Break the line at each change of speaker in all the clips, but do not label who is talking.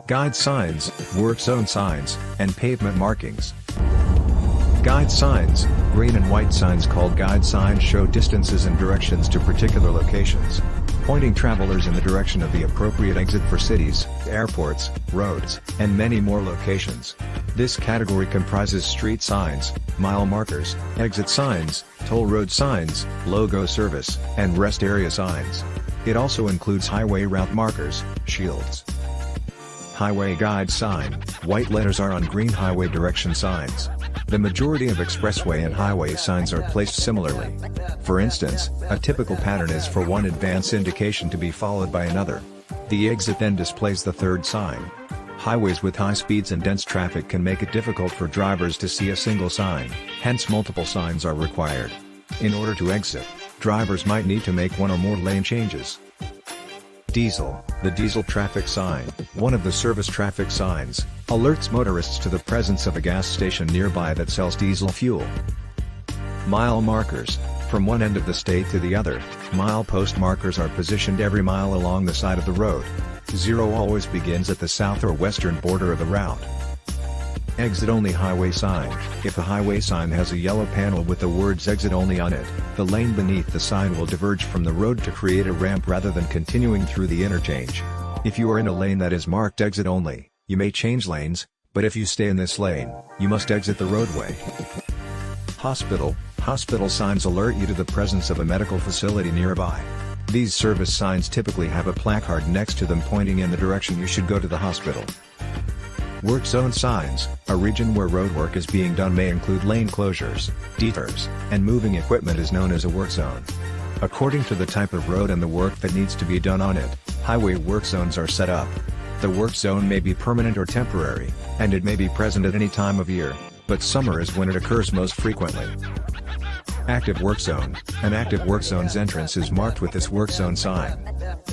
Guide signs, work zone signs, and pavement markings. Guide signs, green and white signs called guide signs show distances and directions to particular locations, pointing travelers in the direction of the appropriate exit for cities, airports, roads, and many more locations. This category comprises street signs, mile markers, exit signs, toll road signs, logo service, and rest area signs. It also includes highway route markers, shields. Highway guide sign, white letters are on green highway direction signs. The majority of expressway and highway signs are placed similarly. For instance, a typical pattern is for one advance indication to be followed by another. The exit then displays the third sign. Highways with high speeds and dense traffic can make it difficult for drivers to see a single sign, hence multiple signs are required. In order to exit, drivers might need to make one or more lane changes. Diesel, the diesel traffic sign, one of the service traffic signs, alerts motorists to the presence of a gas station nearby that sells diesel fuel. Mile markers, from one end of the state to the other, mile post markers are positioned every mile along the side of the road. 0 always begins at the south or western border of the route. Exit only highway sign, if a highway sign has a yellow panel with the words exit only on it, the lane beneath the sign will diverge from the road to create a ramp rather than continuing through the interchange. If you are in a lane that is marked exit only, you may change lanes, but if you stay in this lane, you must exit the roadway. Hospital signs alert you to the presence of a medical facility nearby. These service signs typically have a placard next to them pointing in the direction you should go to the hospital. Work zone signs, a region where road work is being done may include lane closures, detours, and moving equipment is known as a work zone. According to the type of road and the work that needs to be done on it, highway work zones are set up. The work zone may be permanent or temporary, and it may be present at any time of year, but summer is when it occurs most frequently. Active work zone, an active work zone's entrance is marked with this work zone sign.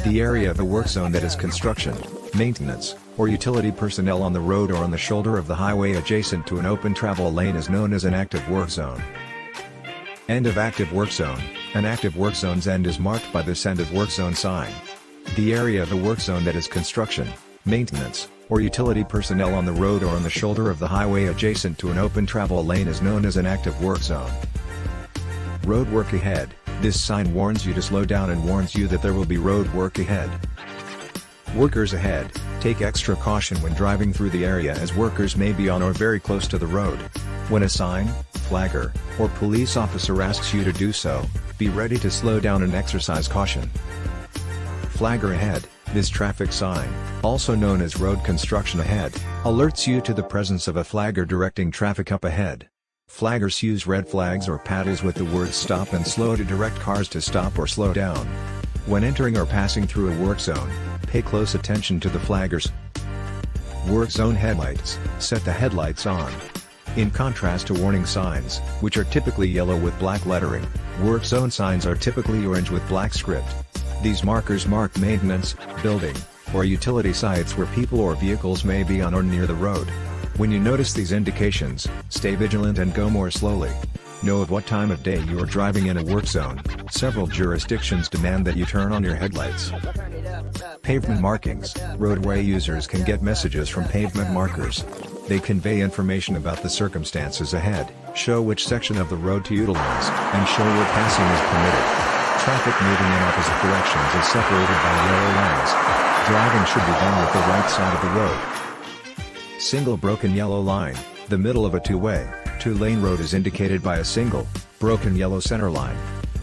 The area of a work zone that is construction, maintenance, or utility personnel on the road or on the shoulder of the highway adjacent to an open travel lane is known as an active work zone. End of active work zone, an active work zone's end is marked by this end of work zone sign. The area of a work zone that is construction, maintenance, or utility personnel on the road or on the shoulder of the highway adjacent to an open travel lane is known as an active work zone. Road work ahead, this sign warns you to slow down and warns you that there will be road work ahead. Workers ahead, take extra caution when driving through the area as workers may be on or very close to the road. When a sign, flagger, or police officer asks you to do so, be ready to slow down and exercise caution. Flagger ahead, this traffic sign, also known as road construction ahead, alerts you to the presence of a flagger directing traffic up ahead. Flaggers use red flags or paddles with the words stop and slow to direct cars to stop or slow down. When entering or passing through a work zone, pay close attention to the flaggers. Work zone headlights, set the headlights on. In contrast to warning signs, which are typically yellow with black lettering, work zone signs are typically orange with black script. These markers mark maintenance, building, or utility sites where people or vehicles may be on or near the road. When you notice these indications, stay vigilant and go more slowly. Know of what time of day you are driving in a work zone. Several jurisdictions demand that you turn on your headlights. Pavement markings, roadway users can get messages from pavement markers. They convey information about the circumstances ahead, show which section of the road to utilize, and show where passing is permitted. Traffic moving in opposite directions is separated by yellow lines. Driving should be done with the right side of the road. Single broken yellow line, the middle of a two-way, two-lane road is indicated by a single, broken yellow center line.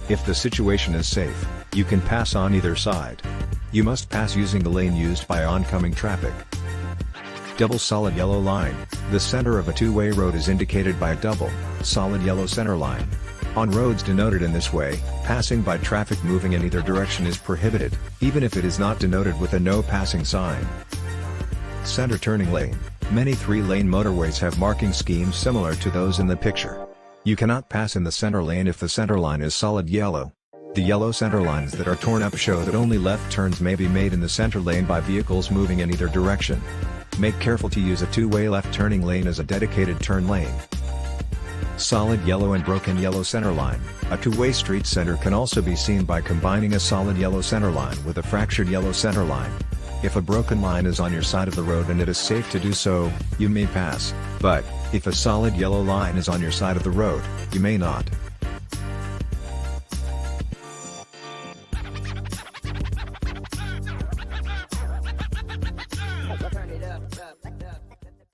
If the situation is safe, you can pass on either side. You must pass using the lane used by oncoming traffic. Double solid yellow line, the center of a two-way road is indicated by a double, solid yellow center line. On roads denoted in this way, passing by traffic moving in either direction is prohibited, even if it is not denoted with a no passing sign. Center turning lane, many three-lane motorways have marking schemes similar to those in the picture. You cannot pass in the center lane if the center line is solid yellow. The yellow center lines that are torn up show that only left turns may be made in the center lane by vehicles moving in either direction. Make careful to use a two-way left turning lane as a dedicated turn lane. Solid yellow and broken yellow center line, a two-way street center can also be seen by combining a solid yellow center line with a fractured yellow center line. If a broken line is on your side of the road and it is safe to do so, you may pass, but if a solid yellow line is on your side of the road, you may not.